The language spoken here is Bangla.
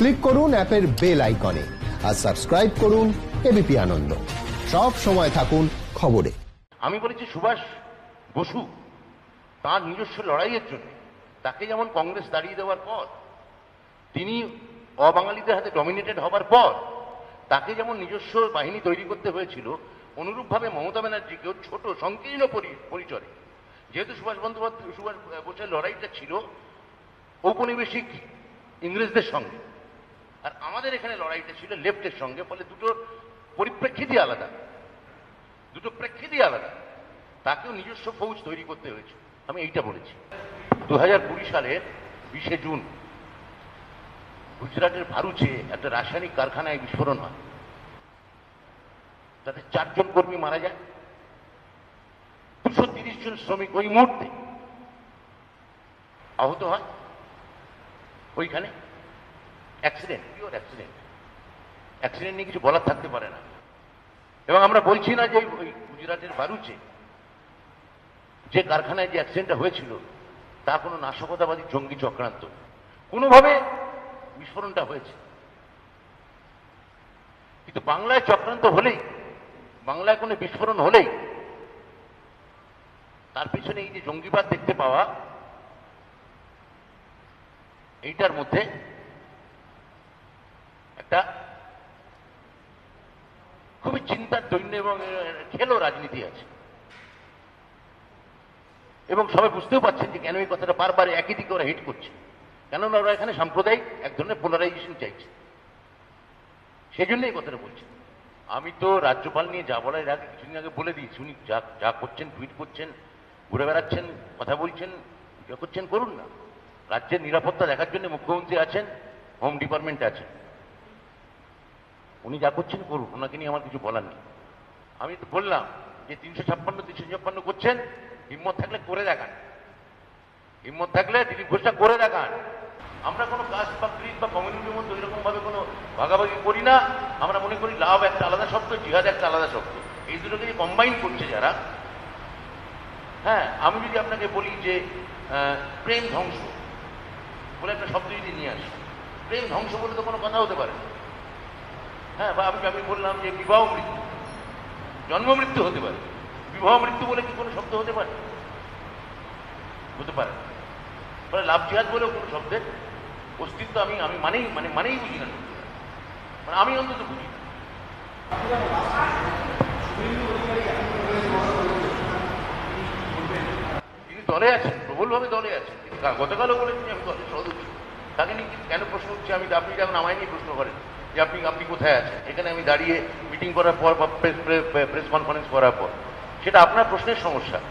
ক্লিক করুন অ্যাপের বেল আইকনে আর সাবস্ক্রাইব করুন এবিপি আনন্দ। সব সময় থাকুন খবরে। আমি বলেছি সুভাষ বসু তার নিজস্ব লড়াইয়ের জন্য তাকে যেমন কংগ্রেস দাঁড়িয়ে দেওয়ার পর, তিনি অবাঙালিদের হাতে ডমিনেটেড হবার পর তাকে যেমন নিজস্ব বাহিনী তৈরি করতে হয়েছিল, অনুরূপভাবে মমতা ব্যানার্জিকেও ছোট সংকীর্ণ পরিচয়ে, যেহেতু সুভাষ বোসের লড়াইটা ছিল ঔপনিবেশিক ইংরেজদের সঙ্গে আর আমাদের এখানে লড়াইটা ছিল লেফটের সঙ্গে, ফলে দুটোর পরিপ্রেক্ষিতই আলাদা, দুটো প্রেক্ষিতই আলাদা, তাকেও নিজস্ব ফৌজ তৈরি করতে হয়েছে। আমি এইটা বলেছি। 2020 সালের 20শে জুন গুজরাটের ভারুচে একটা রাসায়নিক কারখানায় বিস্ফোরণ হয়, তাতে 4 জন কর্মী মারা যায়, 230 জন শ্রমিক ওই মুহূর্তে আহত হয়। ওইখানে অ্যাক্সিডেন্ট, পিওর অ্যাক্সিডেন্ট। অ্যাক্সিডেন্ট নিয়ে কিছু বলার থাকতে পারে না। এবং আমরা বলছি না যে ওই গুজরাটের ভারুচে যে কারখানায় যে অ্যাক্সিডেন্টটা হয়েছিল তা কোনো নাশকতাবাদী জঙ্গি চক্রান্ত, কোনোভাবে বিস্ফোরণটা হয়েছে। কিন্তু বাংলায় চক্রান্ত হলেই, বাংলায় কোনো বিস্ফোরণ হলেই তার পিছনে এই যে জঙ্গিবাদ দেখতে পাওয়া, এইটার মধ্যে একটা খুবই চিন্তার দৈন্য এবং খেলো রাজনীতি আছে। এবং সবাই বুঝতেও পারছেন যে কেন এই কথাটা বারবার একই দিকে ওরা হিট করছে, কেননা ওরা এখানে সাম্প্রদায়িক এক ধরনের পোলারাইজেশন চাইছে, সেই জন্য এই কথাটা বলছে। আমি তো রাজ্যপাল নিয়ে যা বলার আগে কিছুদিন আগে বলে দিয়েছি, উনি যা করছেন, টুইট করছেন, ঘুরে বেড়াচ্ছেন, কথা বলছেন, যা করছেন করুন না। রাজ্যের নিরাপত্তা দেখার জন্য মুখ্যমন্ত্রী আছেন, হোম ডিপার্টমেন্ট আছে, উনি যা করছেন করুন, ওনাকে নিয়ে আমার কিছু বলার নেই। আমি তো বললাম যে 356 করছেন, হিম্মত থাকলে করে দেখান, হিম্মত থাকলে দিলীপ ঘোষটা করে দেখান। আমরা কোনো কাস্ট বা ক্রিড বা কমিউনিটির মধ্যে ওইরকম ভাবে কোনো ভাগাভাগি করি না। আমরা মনে করি লাভ একটা আলাদা শব্দ, জিহাদ একটা আলাদা শব্দ, এই দুটোকে যে কম্বাইন করছে যারা। হ্যাঁ, আমি যদি আপনাকে বলি যে প্রেম ধ্বংস বলে একটা শব্দ যদি নিয়ে আসি, প্রেম ধ্বংস বলে তো কোনো কথা হতে পারে না। হ্যাঁ, বা আমি বললাম যে বিবাহ মৃত্যু, জন্ম মৃত্যু হতে পারে, বিবাহ মৃত্যু বলে কি কোনো শব্দ হতে পারে? হতে পারে। ফলে লাভ জিহাদ বলেও কোনো শব্দের অস্তিত্ব আমি মানেই বুঝি না, মানে আমি অন্তত বুঝি না। তিনি দলে আছেন, প্রবলভাবে দলে আছেন। গতকালও বলেছেন আমি দলের সদস্য, তাকে নিয়ে কেন প্রশ্ন উঠছে? আপনি যখন আমায় নিয়ে প্রশ্ন করেন যে আপনি কোথায় আছেন, এখানে আমি দাঁড়িয়ে মিটিং করার পর বা প্রেস কনফারেন্স করার পর, সেটা আপনার প্রশ্নের সমস্যা।